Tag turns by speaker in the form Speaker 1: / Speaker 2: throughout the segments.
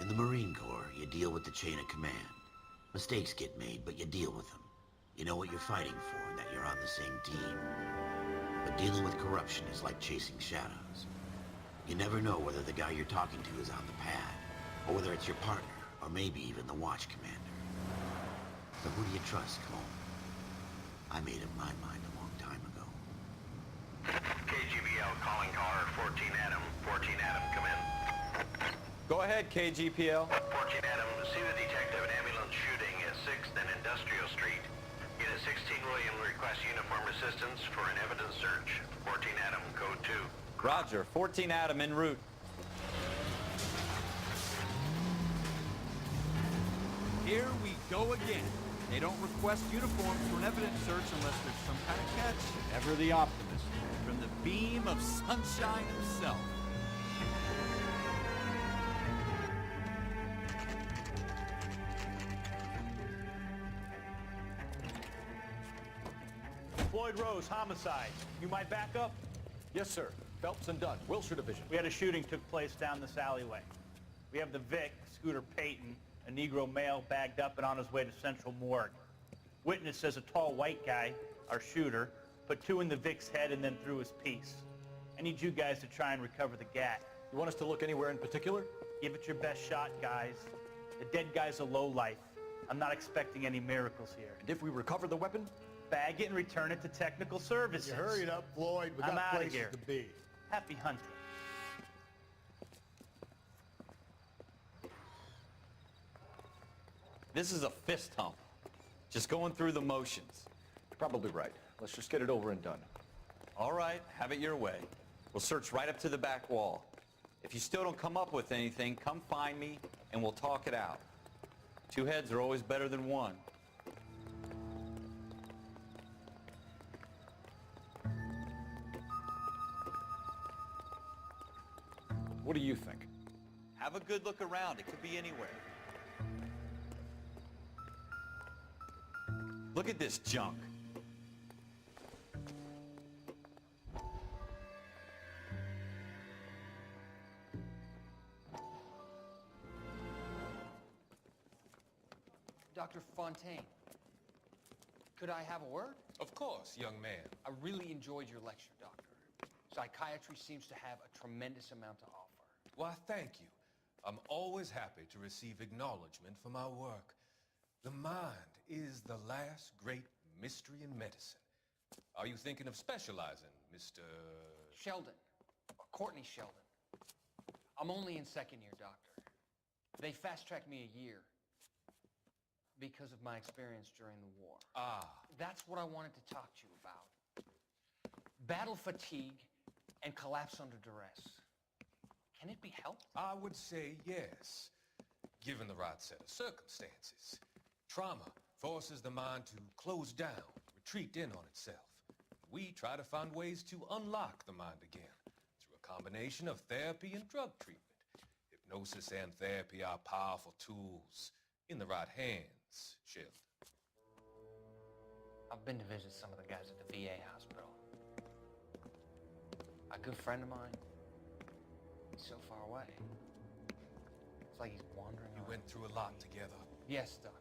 Speaker 1: In the Marine Corps, you deal with the chain of command. Mistakes get made, but you deal with them. You know what you're fighting for and that you're on the same team. But dealing with corruption is like chasing shadows. You never know whether the guy you're talking to is on the pad, or whether it's your partner, or maybe even the watch commander. So who do you trust, Cole? I made up my mind a long time ago.
Speaker 2: KGBL calling car 14 Adam. 14 Adam, come in.
Speaker 3: Go ahead, KGPL.
Speaker 2: 14 Adam, see the detective, an ambulance shooting at 6th and Industrial Street. Unit 16 William requests uniform assistance for an evidence search. 14 Adam, code 2.
Speaker 3: Roger, 14 Adam en route.
Speaker 4: Here we go again. They don't request uniforms for an evidence search unless there's some kind of catch. Ever the optimist. From the beam of sunshine himself.
Speaker 5: Floyd Rose, homicide. You might back up?
Speaker 6: Yes, sir. Phelps and Dunn, Wilshire Division.
Speaker 5: We had a shooting took place down this alleyway. We have the Vic, Scooter Payton, a Negro male bagged up and on his way to Central Morgue. Witness says a tall white guy, our shooter, put 2 in the Vic's head and then threw his piece. I need you guys to try and recover the gat.
Speaker 6: You want us to look anywhere in particular?
Speaker 5: Give it your best shot, guys. The dead guy's a lowlife. I'm not expecting any miracles here.
Speaker 6: And if we recover the weapon?
Speaker 5: Bag it and return it to technical services.
Speaker 7: You hurried up, Floyd. We
Speaker 5: I'm
Speaker 7: got
Speaker 5: outta
Speaker 7: places
Speaker 5: here.
Speaker 7: to be.
Speaker 5: Happy hunting.
Speaker 3: This is a fist hump. Just going through the motions.
Speaker 6: You're probably right. Let's just get it over and done.
Speaker 3: All right, have it your way. We'll search right up to the back wall. If you still don't come up with anything, come find me and we'll talk it out. 2 heads are always better than 1.
Speaker 6: What do you think?
Speaker 3: Have a good look around. It could be anywhere. Look at this junk.
Speaker 8: Dr. Fontaine, could I have a word?
Speaker 9: Of course, young man.
Speaker 8: I really enjoyed your lecture, Doctor. Psychiatry seems to have a tremendous amount to offer.
Speaker 9: Why, thank you. I'm always happy to receive acknowledgement for my work. The mind is the last great mystery in medicine. Are you thinking of specializing, Mr.
Speaker 8: Sheldon, or Courtney Sheldon. I'm only in 2nd year, Doctor. They fast-tracked me a year because of my experience during the war.
Speaker 9: Ah.
Speaker 8: That's what I wanted to talk to you about. Battle fatigue and collapse under duress. Can it be helped?
Speaker 9: I would say yes, given the right set of circumstances. Trauma forces the mind to close down, retreat in on itself. We try to find ways to unlock the mind again through a combination of therapy and drug treatment. Hypnosis and therapy are powerful tools in the right hands, Sheldon.
Speaker 8: I've been to visit some of the guys at the VA hospital. A good friend of mine, he's so far away. It's like he's wandering
Speaker 9: You
Speaker 8: around.
Speaker 9: went through a lot together.
Speaker 8: Yes, Doctor.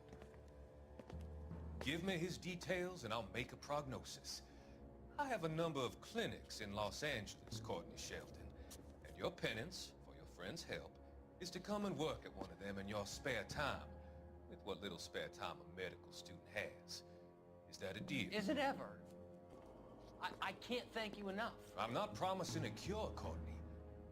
Speaker 9: Give me his details and I'll make a prognosis. I have a number of clinics in Los Angeles, Courtney Sheldon, and your penance, for your friend's help, is to come and work at one of them in your spare time, with what little spare time a medical student has. Is that a deal?
Speaker 8: Is it ever? I can't thank you enough.
Speaker 9: I'm not promising a cure, Courtney.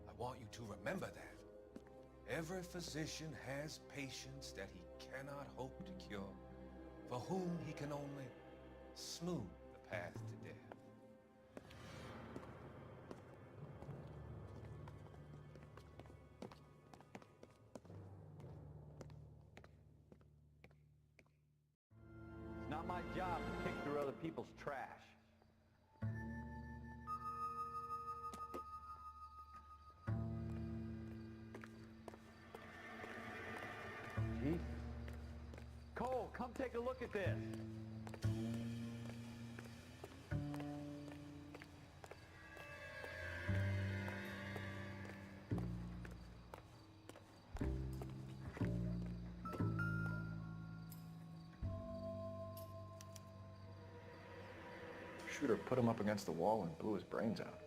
Speaker 9: I want you to remember that. Every physician has patients that he cannot hope to cure, for whom he can only smooth the path to death.
Speaker 3: It's not my job to pick through other people's trash. Chief? Cole, come take a look at this.
Speaker 6: Shooter put him up against the wall and blew his brains out.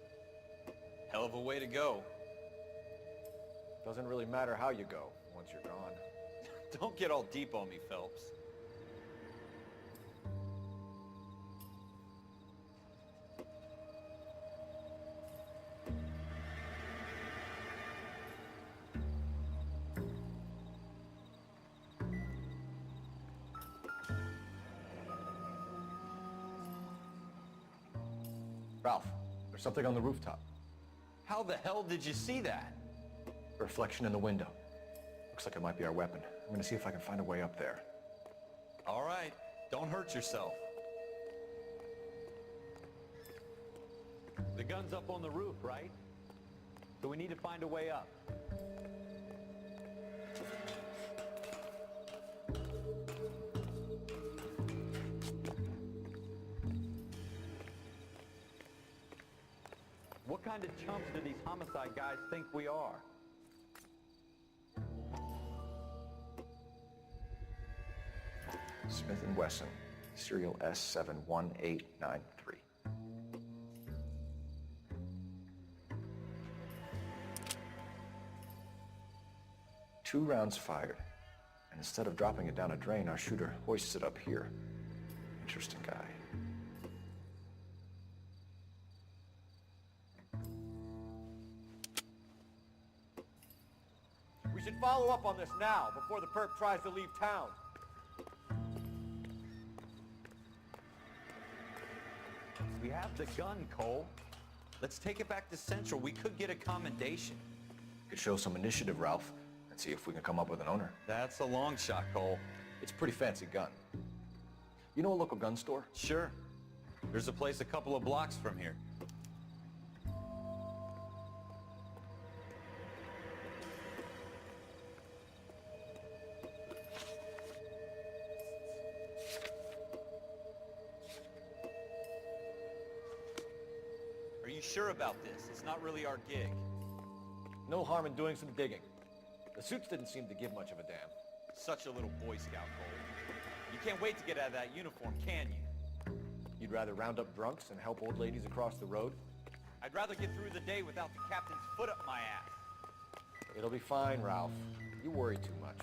Speaker 3: Hell of a way to go.
Speaker 6: Doesn't really matter how you go once you're gone.
Speaker 3: Don't get all deep on me, Phelps.
Speaker 6: Ralph, there's something on the rooftop.
Speaker 3: How the hell did you see that?
Speaker 6: A reflection in the window. Looks like it might be our weapon. I'm gonna see if I can find a way up there.
Speaker 3: All right, don't hurt yourself. The gun's up on the roof, right? So we need to find a way up. What kind of chumps do these homicide guys think we are?
Speaker 6: Smith & Wesson, serial S71893. 2 rounds fired. And instead of dropping it down a drain, our shooter hoists it up here. Interesting guy.
Speaker 7: We should follow up on this now, before the perp tries to leave town.
Speaker 3: We have the gun, Cole. Let's take it back to Central. We could get a commendation.
Speaker 6: Could show some initiative, Ralph, and see if we can come up with an owner.
Speaker 3: That's a long shot, Cole.
Speaker 6: It's a pretty fancy gun. You know a local gun store?
Speaker 3: Sure. There's a place a couple of blocks from here. Are you sure about this? It's not really our gig.
Speaker 6: No harm in doing some digging. The suits didn't seem to give much of a damn.
Speaker 3: Such a little Boy Scout, Cole. You can't wait to get out of that uniform, can you?
Speaker 6: You'd rather round up drunks and help old ladies across the road?
Speaker 3: I'd rather get through the day without the captain's foot up my ass.
Speaker 6: It'll be fine, Ralph. You worry too much.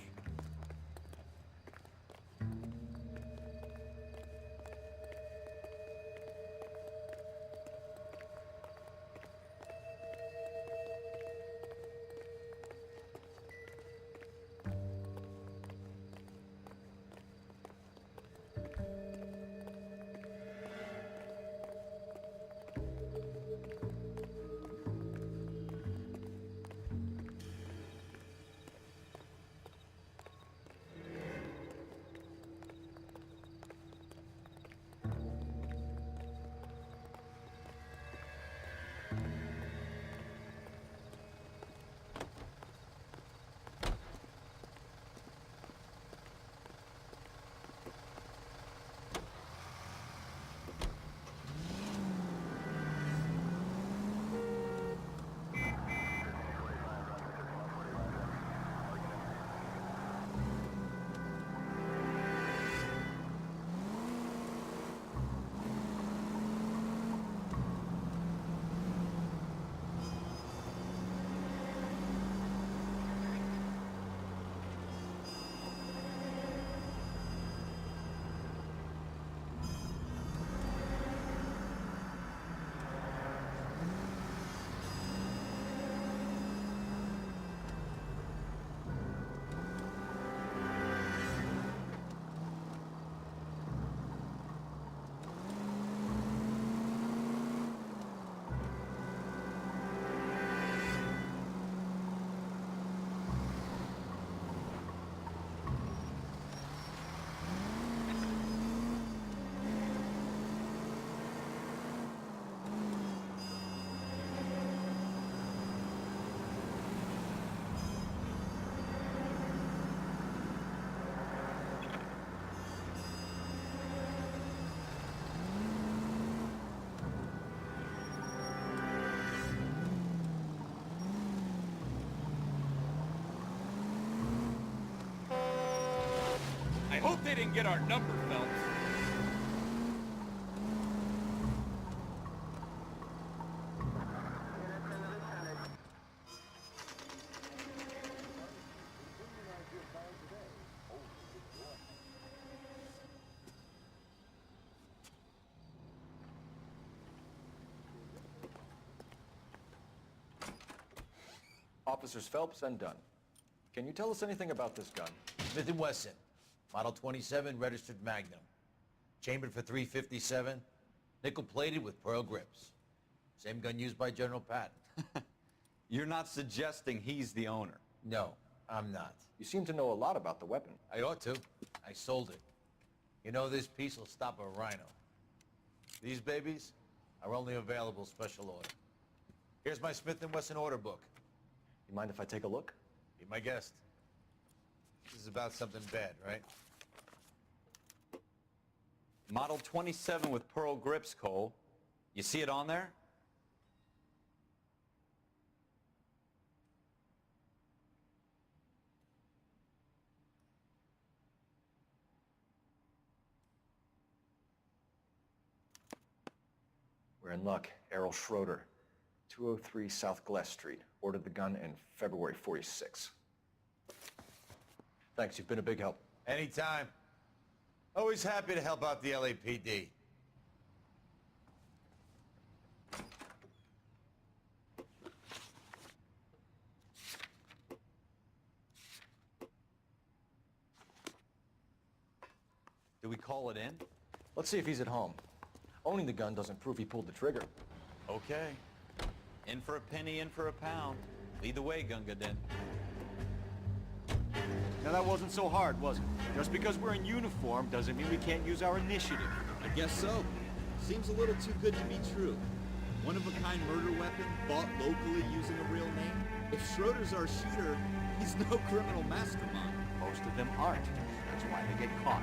Speaker 4: I hope they didn't get our number, Phelps.
Speaker 6: Officers Phelps and Dunn. Can you tell us anything about this gun?
Speaker 10: Smith & Wesson, Model 27, registered Magnum. Chambered for .357, nickel-plated with pearl grips. Same gun used by General Patton.
Speaker 3: You're not suggesting he's the owner?
Speaker 10: No, I'm not.
Speaker 6: You seem to know a lot about the weapon.
Speaker 10: I ought to. I sold it. You know, this piece will stop a rhino. These babies are only available special order. Here's my Smith & Wesson order book.
Speaker 6: You mind if I take a look?
Speaker 10: Be my guest. This is about something bad, right?
Speaker 3: Model 27 with pearl grips, Cole. You see it on there?
Speaker 6: We're in luck. Errol Schroeder, 203 South Glass Street. Ordered the gun in February '46. Thanks, you've been a big help.
Speaker 10: Anytime. Always happy to help out the LAPD.
Speaker 3: Do we call it in?
Speaker 6: Let's see if he's at home. Owning the gun doesn't prove he pulled the trigger.
Speaker 3: Okay. In for a penny, in for a pound. Lead the way, Gunga Din.
Speaker 4: Now that wasn't so hard, was it? Just because we're in uniform doesn't mean we can't use our initiative.
Speaker 11: I guess so. Seems a little too good to be true. One-of-a-kind murder weapon bought locally using a real name? If Schroeder's our shooter, he's no criminal mastermind.
Speaker 4: Most of them aren't. That's why they get caught.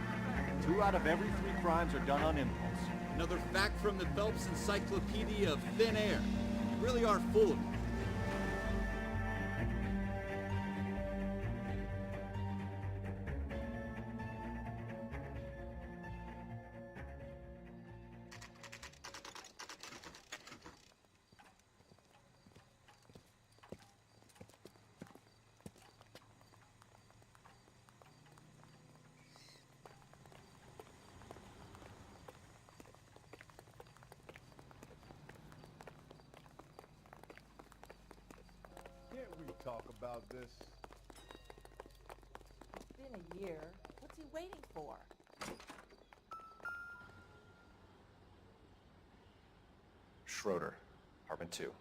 Speaker 4: 2 out of every 3 crimes are done on impulse.
Speaker 11: Another fact from the Phelps Encyclopedia of Thin Air. You really are full of it.
Speaker 12: Can't we talk about this?
Speaker 13: It's been a year. What's he waiting for?
Speaker 6: Schroeder, apartment 2.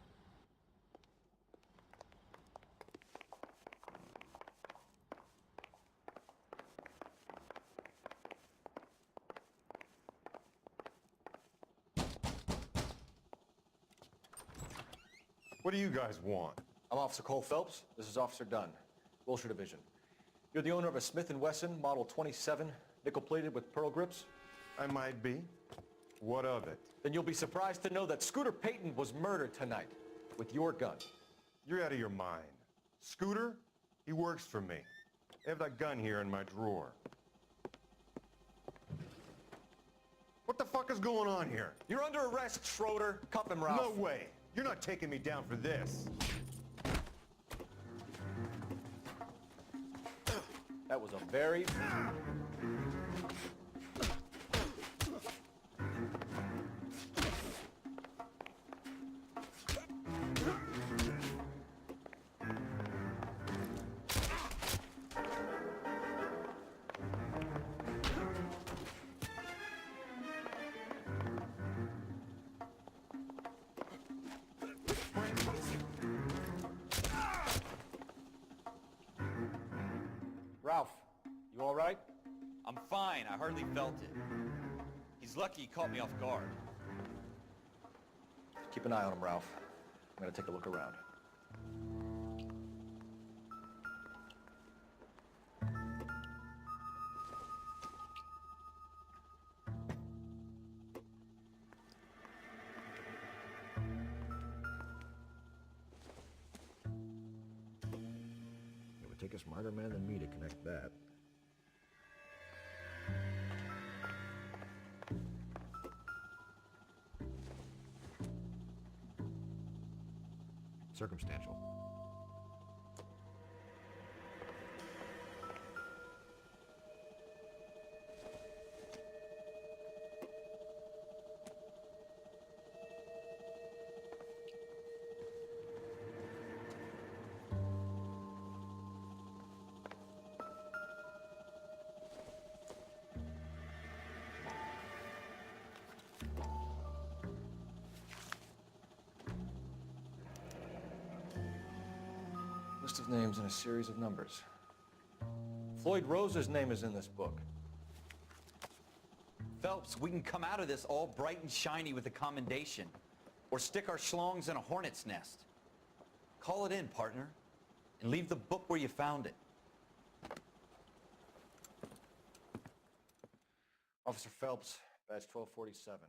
Speaker 12: What do you guys want?
Speaker 6: I'm Officer Cole Phelps. This is Officer Dunn, Wilshire Division. You're the owner of a Smith & Wesson Model 27, nickel-plated with pearl grips?
Speaker 12: I might be. What of it?
Speaker 6: Then you'll be surprised to know that Scooter Payton was murdered tonight with your gun.
Speaker 12: You're out of your mind. Scooter? He works for me. I have that gun here in my drawer. What the fuck is going on here?
Speaker 6: You're under arrest, Schroeder. Cuff him, Ralph.
Speaker 12: No way. You're not taking me down for this.
Speaker 6: That was a very... Ralph, you all right?
Speaker 3: I'm fine. I hardly felt it. He's lucky he caught me off guard.
Speaker 6: Keep an eye on him, Ralph. I'm gonna take a look around.
Speaker 14: It would take a smarter man than me to connect that. Circumstantial.
Speaker 6: of names and a series of numbers. Floyd Rose's name is in this book.
Speaker 3: Phelps, we can come out of this all bright and shiny with a commendation, or stick our schlongs in a hornet's nest. Call it in, partner, and leave the book where you found it.
Speaker 6: Officer Phelps, badge 1247.